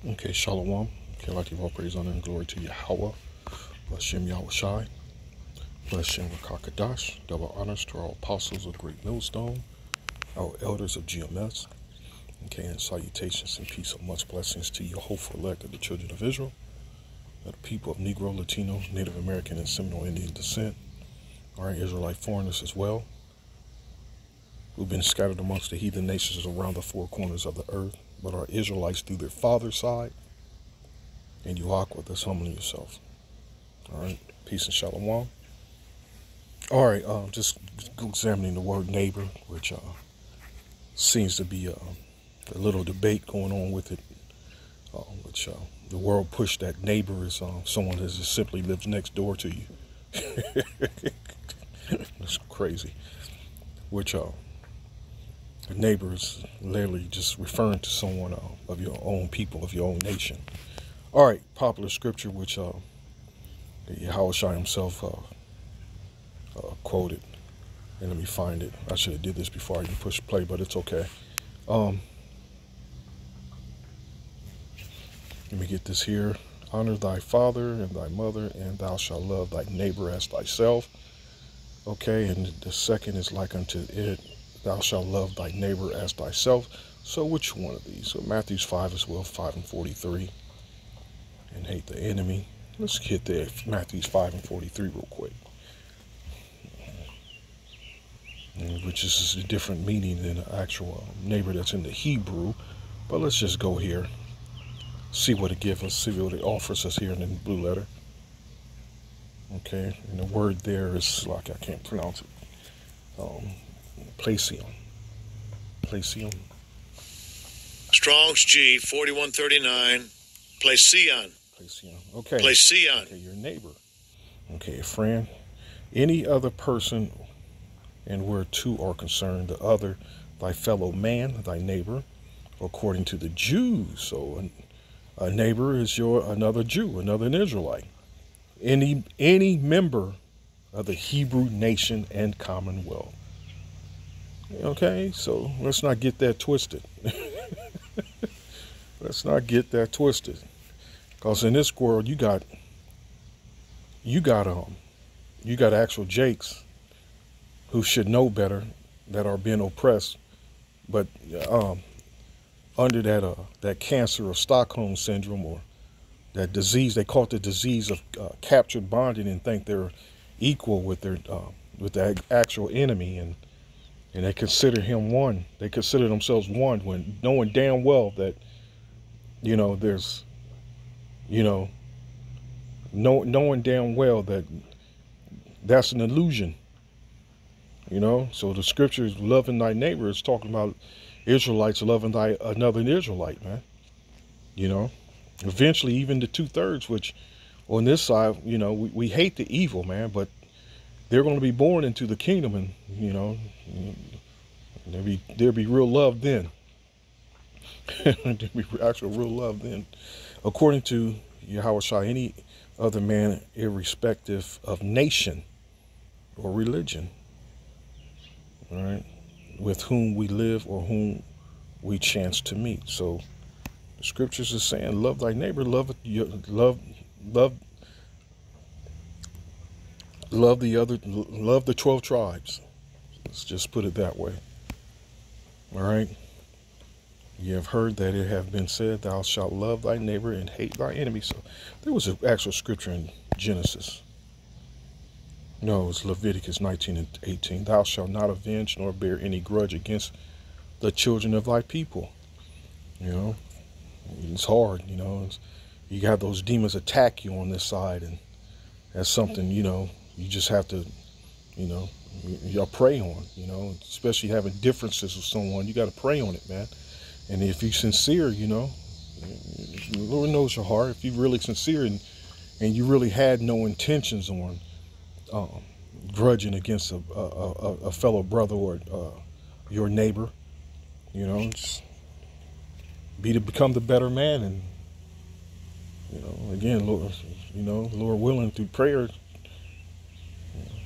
Okay, Shalom. Okay, I'd like to give all praise, honor, and glory to Yahweh. Hashem Yahweh Shai. Hashem Rakakadash. Double honors to our apostles of Great Millstone, our elders of GMS. Okay, and salutations and peace and much blessings to your hopeful elect of the children of Israel, the people of Negro, Latino, Native American, and Seminole Indian descent. All right, Israelite foreigners as well, who've been scattered amongst the heathen nations around the four corners of the earth, but are Israelites through their father's side. And you awkward, that's humbling yourself. All right, peace and shalom. All right, just examining the word neighbor, which seems to be a little debate going on with it, which the world pushed that neighbor is someone that just simply lives next door to you. That's crazy. Which a neighbor is literally just referring to someone of your own people, of your own nation. All right, popular scripture, which Yahweh Shai himself quoted. And let me find it. I should have did this before I even push play, but it's okay. Let me get this here. Honor thy father and thy mother, and thou shalt love thy neighbor as thyself. Okay, and the second is like unto it, thou shalt love thy neighbor as thyself. So which one of these? So Matthew 5 as well, 5 and 43. And hate the enemy. Let's hit there, Matthew 5 and 43 real quick. Which is a different meaning than the actual neighbor that's in the Hebrew. But let's just go here. See what it gives us, see what it offers us here in the blue letter. Okay, and the word there is like, I can't pronounce it. Placium. Placium. Strong's G 4139. Placion. Placium. Okay. Placion. Okay, your neighbor. Okay, a friend. Any other person, and where two are concerned, the other, thy fellow man, thy neighbor, according to the Jews. So a neighbor is another Jew, another Israelite. Any member of the Hebrew nation and commonwealth. Okay, so let's not get that twisted. Let's not get that twisted. Because in this world, you got actual Jakes who should know better, that are being oppressed, but under that cancer of Stockholm syndrome, or that disease, they call it the disease of captured bonding, and think they're equal with the actual enemy, and they consider him one. They consider themselves one, when knowing damn well that there's knowing damn well that that's an illusion. So the scripture is loving thy neighbor is talking about Israelites loving another Israelite, man. Eventually even the 2/3, which on this side, we hate the evil, man, but they're going to be born into the kingdom, and there'll be real love then. There'll be actual real love then. According to Yahweh Shai, any other man, irrespective of nation or religion, all right, with whom we live or whom we chance to meet. So the scriptures is saying, love thy neighbor, love the 12 tribes. Let's just put it that way. All right. You have heard that it have been said, thou shalt love thy neighbor and hate thy enemy. So there was an actual scripture in Genesis. No, it's Leviticus 19 and 18. Thou shalt not avenge nor bear any grudge against the children of thy people. It's hard, you got those demons attack you on this side, and that's something, you just have to, you pray on, especially having differences with someone. You got to pray on it, man. And if you're sincere, the Lord knows your heart. If you're really sincere and you really had no intentions on grudging against a fellow brother or your neighbor, just become the better man. And again, Lord willing, through prayer,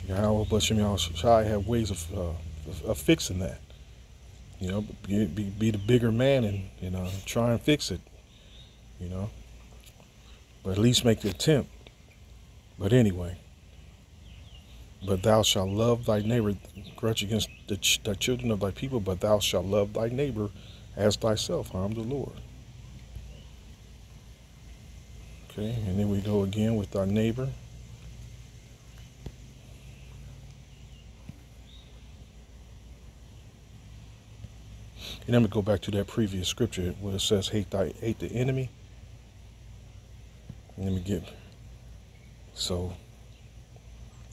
Yahweh Shai have ways of fixing that. Be the bigger man and try and fix it. you know. But at least make the attempt. But anyway, but thou shalt love thy neighbor, grudge against the children of thy people, but thou shalt love thy neighbor as thyself. I'm the Lord. Okay, and then we go again with our neighbor. And then we go back to that previous scripture where it says, hate the enemy. And let me get, so,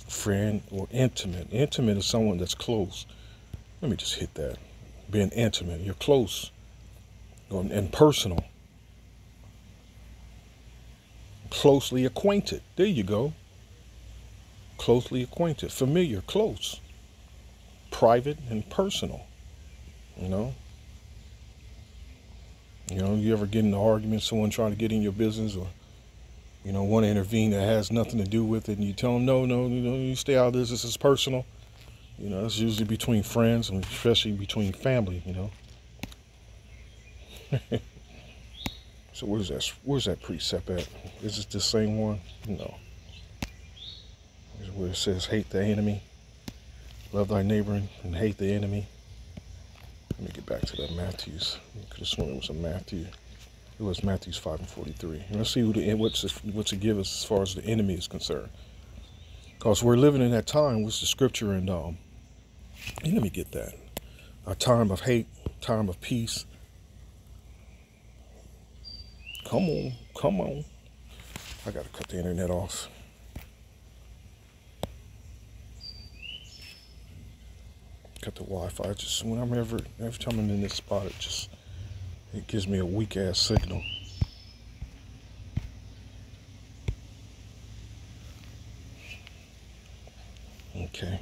friend or intimate. Intimate is someone that's close. Let me just hit that. Being intimate, you're close and personal. Closely acquainted. There you go. Closely acquainted. Familiar, close. Private and personal. You know? You ever get in an argument, someone trying to get in your business, or want to intervene that has nothing to do with it, and you tell them, no, you stay out of this is personal. It's usually between friends, and especially between family, So where's that precept at? Is it the same one? No. It's where it says, hate the enemy, love thy neighbor, and hate the enemy. Let me get back to that Matthews. I could have sworn it was a Matthew. It was Matthews 5:43. And let's see what's it give us as far as the enemy is concerned. Because we're living in that time, which the scripture and let me get that. A time of hate, time of peace. Come on. I gotta cut the internet off. Cut the Wi-Fi. Just every time I'm in this spot, it gives me a weak ass signal. Okay.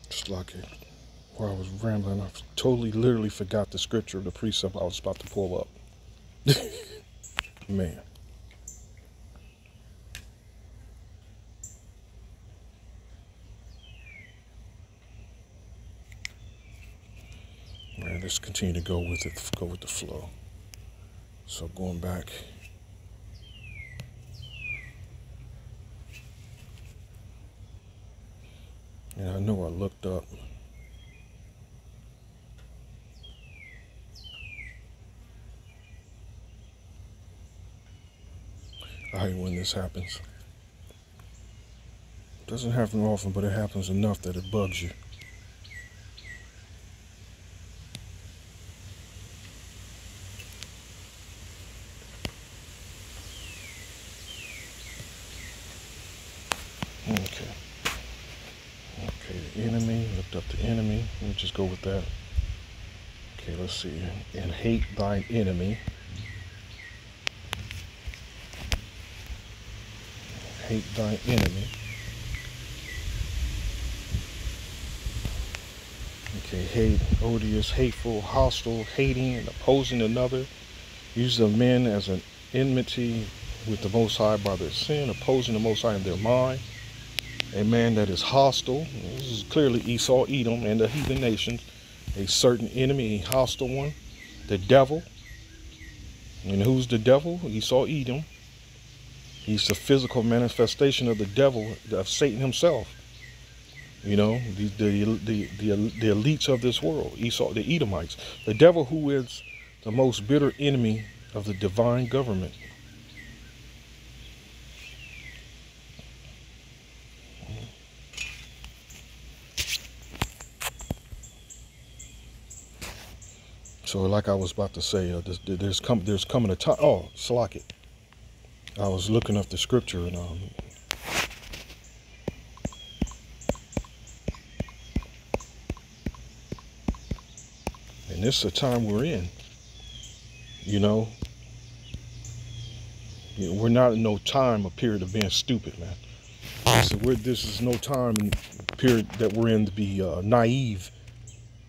Just like it. While I was rambling, I literally forgot the scripture of the precept I was about to pull up. Man. All right, let's continue to go with it. Go with the flow. So going back. And I know I looked up. I hate when this happens. It doesn't happen often, but it happens enough that it bugs you. Okay, the enemy, looked up the enemy. Let me just go with that. Okay, let's see. And hate thine enemy. Hate thine enemy. Okay, hate, odious, hateful, hostile, hating, and opposing another. Use of men as an enmity with the Most High by their sin, opposing the Most High in their mind. A man that is hostile. This is clearly Esau, Edom, and the heathen nations. A certain enemy, a hostile one. The devil. And who's the devil? Esau, Edom. He's the physical manifestation of the devil, of Satan himself. The elites of this world, Esau, the Edomites. The devil, who is the most bitter enemy of the divine government. So like I was about to say, there's coming a time. Oh, slack it. I was looking up the scripture and this is the time we're in. We're not in no time, a period of being stupid, man. So this is no time and period that we're in to be naive,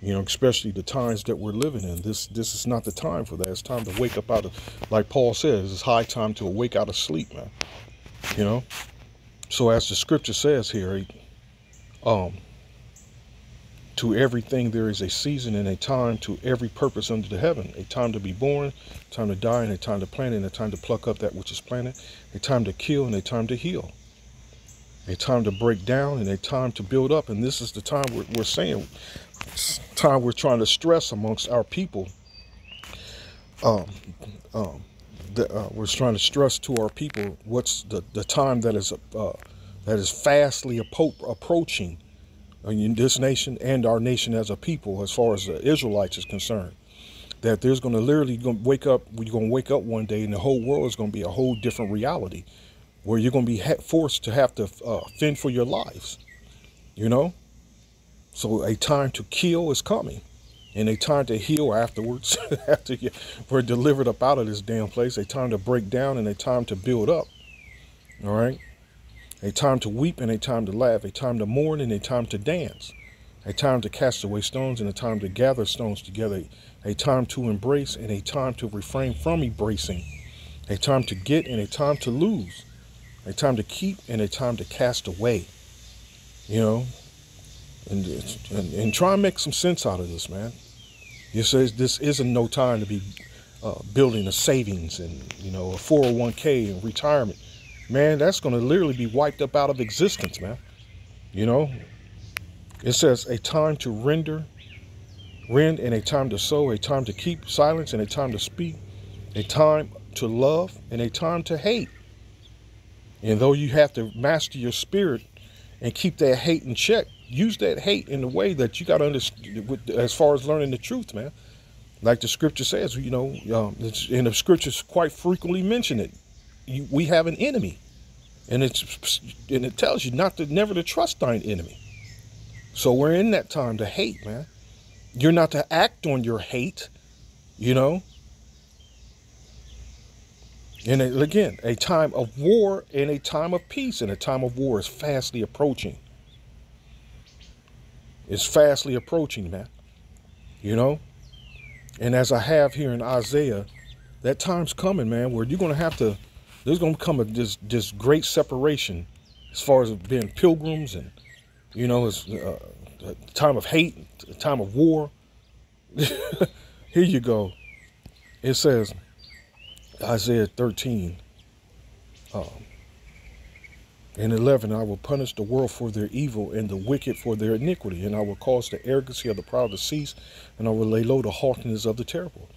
especially the times that we're living in. This is not the time for that. It's time to wake up out of, like Paul says, it's high time to awake out of sleep, man. So as the scripture says here, to everything there is a season and a time to every purpose under the heaven. A time to be born, a time to die, and a time to plant, and a time to pluck up that which is planted. A time to kill and a time to heal. A time to break down and a time to build up. And this is the time we're saying, it's time we're trying to stress amongst our people. We're trying to stress to our people what's the time that is fastly approaching in this nation and our nation as a people, as far as the Israelites is concerned. That there's going to literally wake up. We're going to wake up one day, and the whole world is going to be a whole different reality, where you're going to be forced to have to fend for your lives. So a time to kill is coming, and a time to heal afterwards, after we're delivered up out of this damn place. A time to break down and a time to build up. All right. A time to weep and a time to laugh. A time to mourn and a time to dance. A time to cast away stones and a time to gather stones together. A time to embrace and a time to refrain from embracing. A time to get and a time to lose. A time to keep and a time to cast away. And try and make some sense out of this, man. You say this isn't no time to be building a savings and, a 401k and retirement. Man, that's going to literally be wiped up out of existence, man. It says a time to rend and a time to sow, a time to keep silence and a time to speak, a time to love and a time to hate. And though you have to master your spirit and keep that hate in check, use that hate in the way that you got to understand as far as learning the truth, man. Like the scripture says, and the scriptures quite frequently mention it. We have an enemy, and it tells you never to trust thine enemy. So we're in that time to hate, man. You're not to act on your hate, And again, a time of war and a time of peace, and a time of war is fastly approaching. It's fastly approaching, man. And as I have here in Isaiah, that time's coming, man, where you're going to have to. There's going to come this great separation as far as being pilgrims and, it's a time of hate, a time of war. Here you go. It says, Isaiah 13 and 11, I will punish the world for their evil and the wicked for their iniquity, and I will cause the arrogancy of the proud to cease, and I will lay low the haughtiness of the terrible.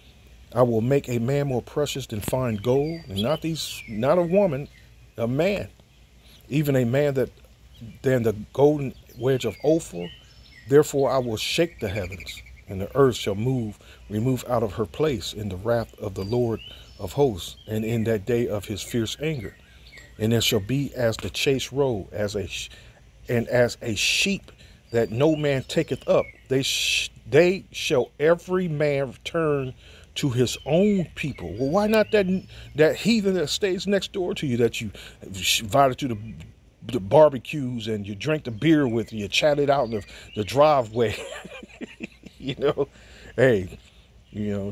I will make a man more precious than fine gold, and not a woman, a man, even a man than the golden wedge of Ophir. Therefore I will shake the heavens, and the earth shall remove out of her place in the wrath of the Lord of hosts, and in that day of his fierce anger. And it shall be as the chase roe, as a sheep that no man taketh up. They shall every man return to his own people. Well, why not that heathen that stays next door to you, that you invited to the barbecues and you drank the beer with, and you chatted out in the driveway? Hey,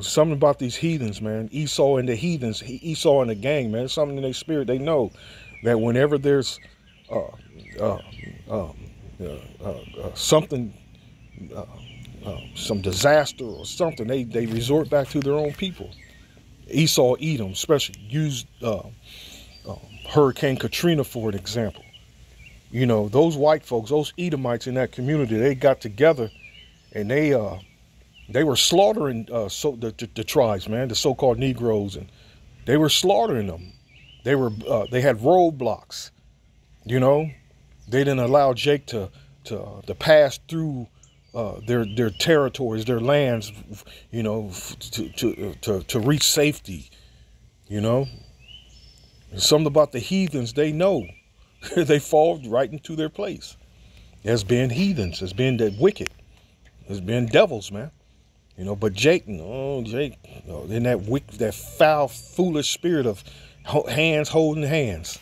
something about these heathens, man. Esau and the heathens, Esau and the gang, man. It's something in their spirit. They know that whenever there's something, some disaster or something, they resort back to their own people. Esau, Edom, especially used Hurricane Katrina for an example. Those white folks, those Edomites in that community, they got together and they were slaughtering the tribes, man, the so-called Negroes, and they were slaughtering them. They had roadblocks, They didn't allow Jake to pass through their territories, their lands, to reach safety, And something about the heathens, they know they fall right into their place as being heathens, as being the wicked, as being devils, man. But Jake, in that foul, foolish spirit of hands holding hands,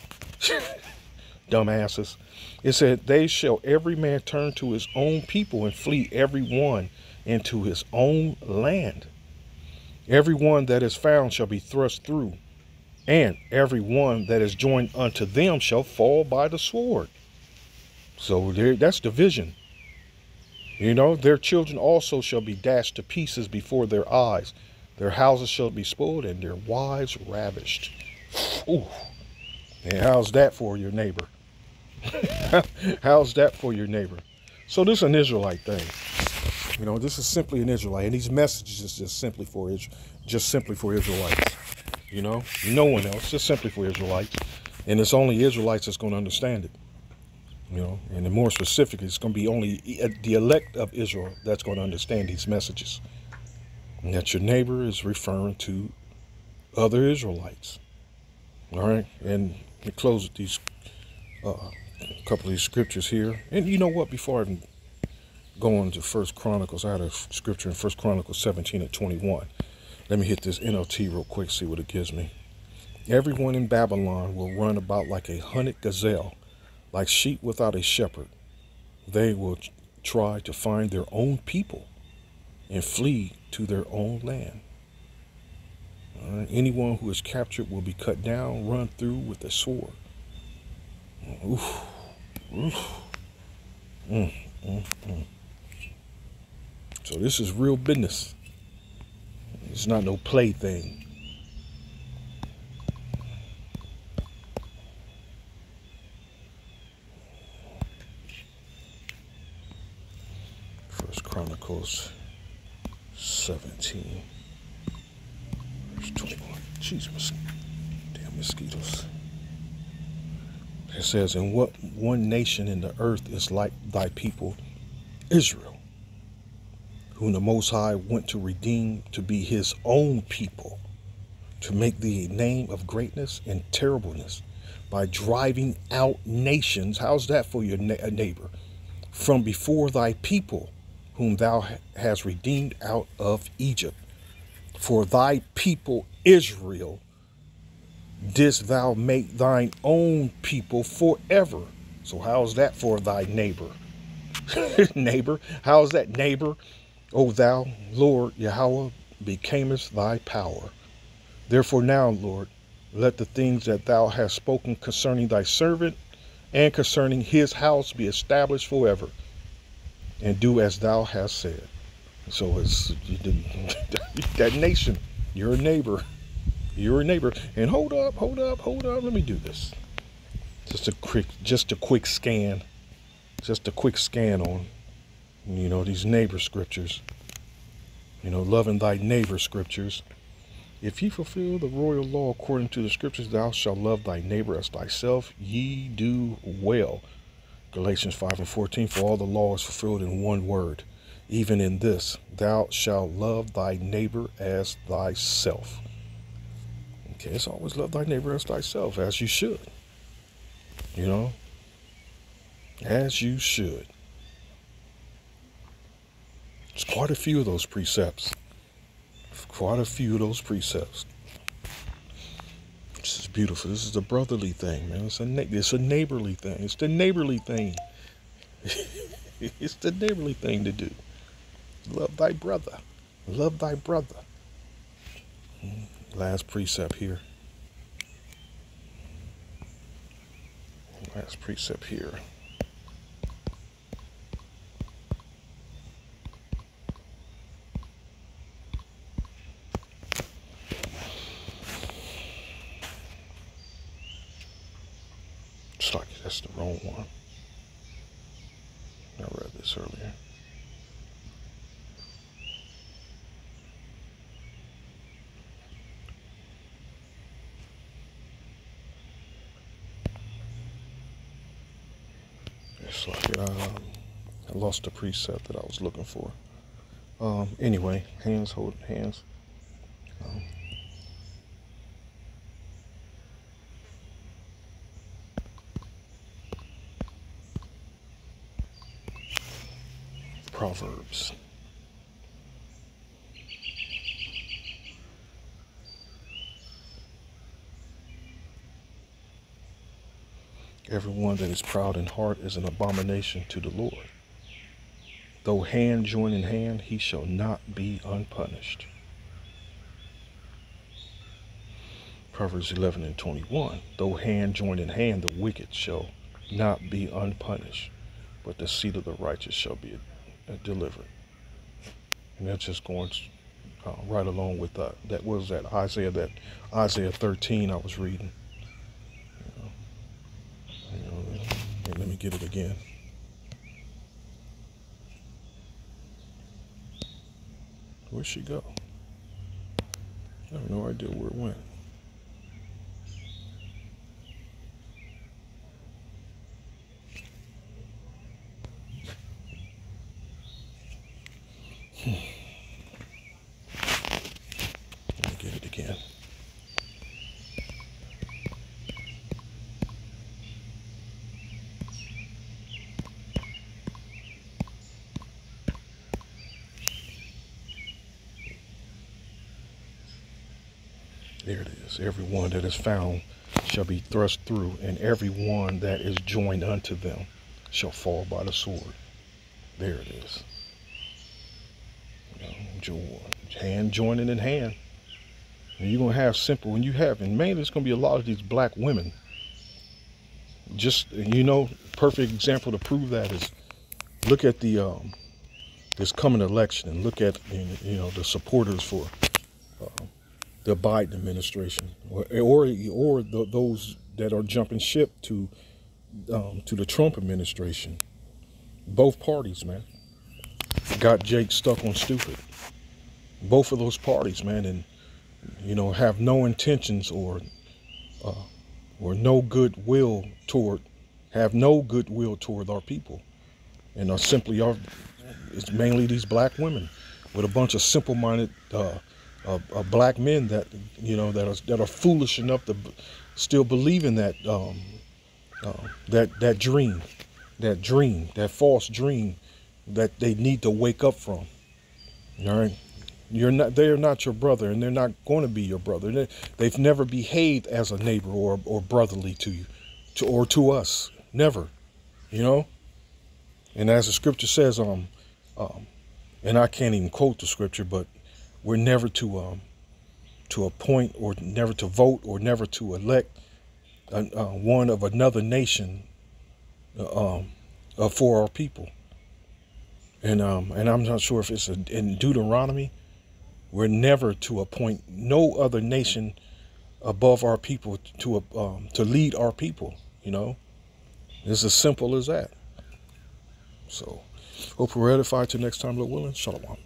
dumbasses. It said, they shall every man turn to his own people and flee every one into his own land. Every one that is found shall be thrust through, and every one that is joined unto them shall fall by the sword. So that's division. You know, their children also shall be dashed to pieces before their eyes. Their houses shall be spoiled and their wives ravished. Ooh. And how's that for your neighbor? How's that for your neighbor? So this is an Israelite thing. You know, this is simply an Israelite, and these messages is just simply for Israelites. You know, no one else, just simply for Israelites, and it's only Israelites that's going to understand it. You know, and more specifically, it's going to be only the elect of Israel that's going to understand these messages. And that your neighbor is referring to other Israelites. All right, and we close with these couple of these scriptures here. And you know what? Before I even go on to First Chronicles, I had a scripture in First Chronicles 17:21. Let me hit this NLT real quick, see what it gives me. Everyone in Babylon will run about like a hunted gazelle, like sheep without a shepherd. They will try to find their own people and flee to their own land. Anyone who is captured will be cut down, run through with a sword. Oof. Oof. So this is real business. It's not no play thing. First Chronicles 17, verse 21. Jeez, damn mosquitoes. It says, and what one nation in the earth is like thy people, Israel, whom the Most High went to redeem to be his own people, to make thee a name of greatness and terribleness by driving out nations. How's that for your neighbor? From before thy people, whom thou hast redeemed out of Egypt. For thy people Israel didst thou make thine own people forever. So how's that for thy neighbor? Neighbor, how's that neighbor? O thou, Lord Yahweh, becamest thy power. Therefore now, Lord, let the things that thou hast spoken concerning thy servant and concerning his house be established forever, and do as thou hast said. So it's that nation, you're a neighbor. You're a neighbor. And hold up. Let me do this. Just a quick scan. Just a quick scan on, you know, these neighbor scriptures. You know, loving thy neighbor scriptures. If ye fulfill the royal law according to the scriptures, thou shalt love thy neighbor as thyself, ye do well. Galatians 5:14, for all the law is fulfilled in one word, even in this, thou shalt love thy neighbor as thyself. Okay, it's always love thy neighbor as thyself, as you should. You know, as you should. There's quite a few of those precepts. This is beautiful. This is a brotherly thing, man. It's a neighborly thing. It's the neighborly thing. It's the neighborly thing to do. Love thy brother. Love thy brother. Last precept here. Last precept here. It's like that's the wrong one. I read this earlier. It's like I lost the precept that I was looking for. Anyway, hands holding hands. Proverbs. Everyone that is proud in heart is an abomination to the Lord. Though hand join in hand, he shall not be unpunished. Proverbs 11:21. Though hand join in hand, the wicked shall not be unpunished, but the seed of the righteous shall be delivered. And that's just going right along with that was that Isaiah 13 I was reading. Let me get it again. Where'd she go? I have no idea where it went. Let me get it again. There it is. Everyone that is found shall be thrust through, and every one that is joined unto them shall fall by the sword. There it is. Hand joining in hand. And you're going to have simple, when you have, and mainly there's going to be a lot of these black women. Just, perfect example to prove that is look at this coming election and look at, the supporters for the Biden administration, or those that are jumping ship to the Trump administration. Both parties, man, got Jake stuck on stupid. Both of those parties, man, and have no intentions or no goodwill toward our people, and are simply it's mainly these black women with a bunch of simple-minded black men that that are foolish enough to still believe in that that false dream that they need to wake up from. All right, they're not your brother, and they're not going to be your brother. They've never behaved as a neighbor or brotherly to you, or to us, never. And as the scripture says, and I can't even quote the scripture, but we're never to appoint, or never to vote, or never to elect one of another nation for our people. And I'm not sure if it's in Deuteronomy. We're never to appoint no other nation above our people to lead our people. It's as simple as that. So, hope we're edified till next time, Lord willing. Shalom.